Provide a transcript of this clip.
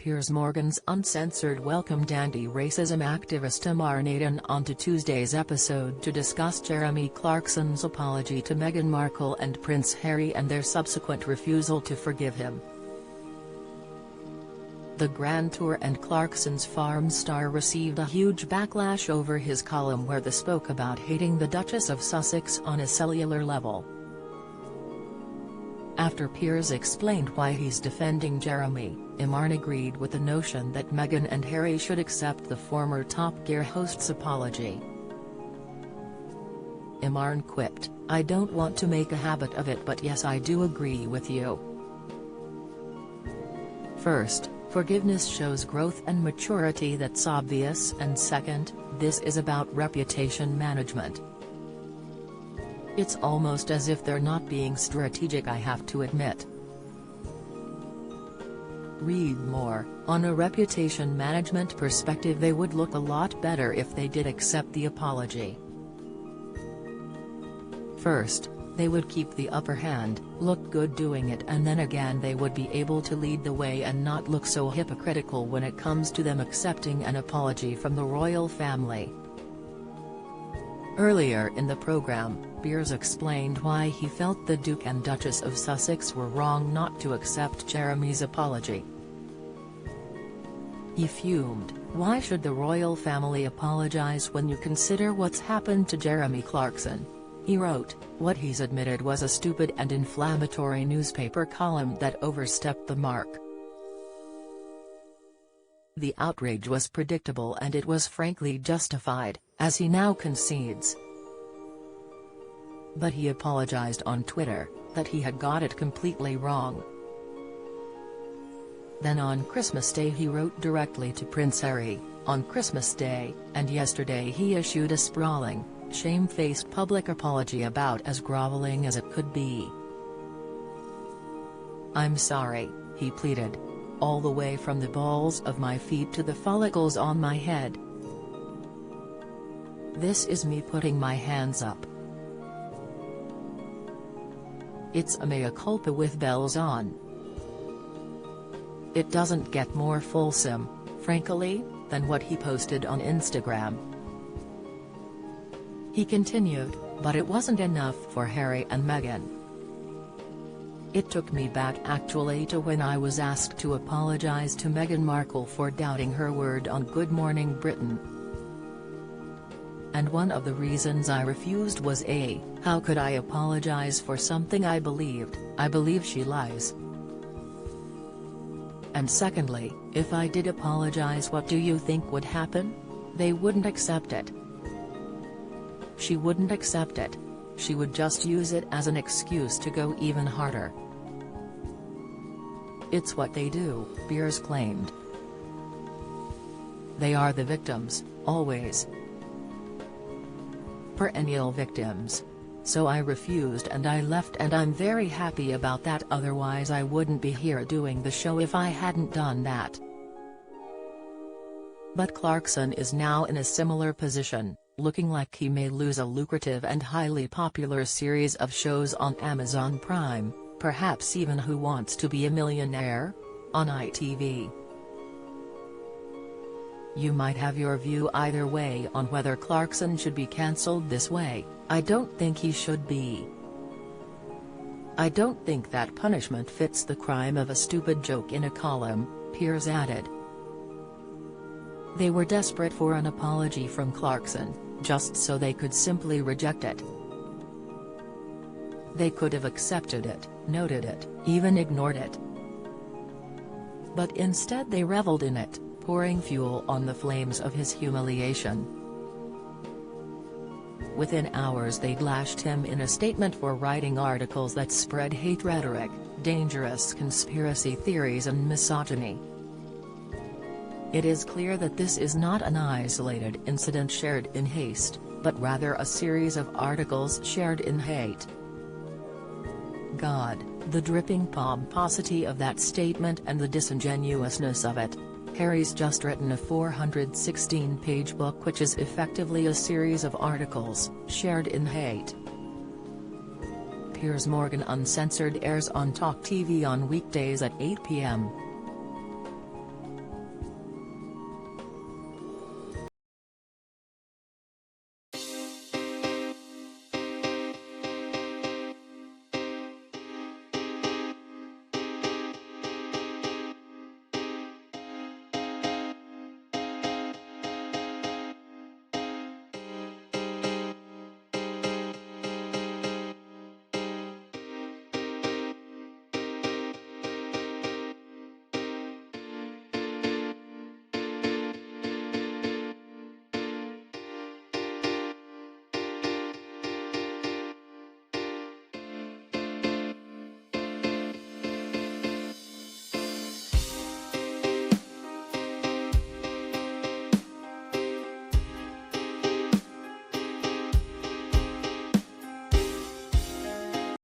Piers Morgan's uncensored welcomed anti-racism activist Amar Naden onto Tuesday's episode to discuss Jeremy Clarkson's apology to Meghan Markle and Prince Harry and their subsequent refusal to forgive him. The Grand Tour and Clarkson's Farm star received a huge backlash over his column where they spoke about hating the Duchess of Sussex on a cellular level. After Piers explained why he's defending Jeremy, Amar agreed with the notion that Meghan and Harry should accept the former Top Gear host's apology. Amar quipped, "I don't want to make a habit of it, but yes, I do agree with you. First, forgiveness shows growth and maturity, that's obvious, and second, this is about reputation management. It's almost as if they're not being strategic, I have to admit." Read more. On a reputation management perspective, they would look a lot better if they did accept the apology. First, they would keep the upper hand, look good doing it, and then again they would be able to lead the way and not look so hypocritical when it comes to them accepting an apology from the royal family. Earlier in the program, Piers explained why he felt the Duke and Duchess of Sussex were wrong not to accept Jeremy's apology. He fumed, "Why should the royal family apologise when you consider what's happened to Jeremy Clarkson?" He wrote, "What he's admitted was a stupid and inflammatory newspaper column that overstepped the mark. The outrage was predictable and it was frankly justified, as he now concedes. But he apologized on Twitter, that he had got it completely wrong." Then on Christmas Day he wrote directly to Prince Harry, on Christmas Day, and yesterday he issued a sprawling, shamefaced public apology about as groveling as it could be. "I'm sorry," he pleaded. "All the way from the balls of my feet to the follicles on my head. This is me putting my hands up. It's a mea culpa with bells on." It doesn't get more fulsome, frankly, than what he posted on Instagram. He continued, "But it wasn't enough for Harry and Meghan. It took me back actually to when I was asked to apologise to Meghan Markle for doubting her word on Good Morning Britain. And one of the reasons I refused was how could I apologise for something I believed? I believe she lies. And secondly, if I did apologise, what do you think would happen? They wouldn't accept it. She wouldn't accept it. She would just use it as an excuse to go even harder." It's what they do, Piers claimed. "They are the victims, always. Perennial victims. So I refused and I left, and I'm very happy about that, otherwise I wouldn't be here doing the show if I hadn't done that." But Clarkson is now in a similar position, looking like he may lose a lucrative and highly popular series of shows on Amazon Prime, perhaps even Who Wants to Be a Millionaire? On ITV. You might have your view either way on whether Clarkson should be cancelled this way. I don't think he should be. I don't think that punishment fits the crime of a stupid joke in a column," Piers added. They were desperate for an apology from Clarkson, just so they could simply reject it. They could have accepted it, noted it, even ignored it. But instead they reveled in it, pouring fuel on the flames of his humiliation. Within hours they'd lashed him in a statement for writing articles that spread hate rhetoric, dangerous conspiracy theories and misogyny. It is clear that this is not an isolated incident shared in haste, but rather a series of articles shared in hate. God, the dripping pomposity of that statement and the disingenuousness of it. Harry's just written a 416-page book which is effectively a series of articles, shared in hate. Piers Morgan Uncensored airs on Talk TV on weekdays at 8 p.m.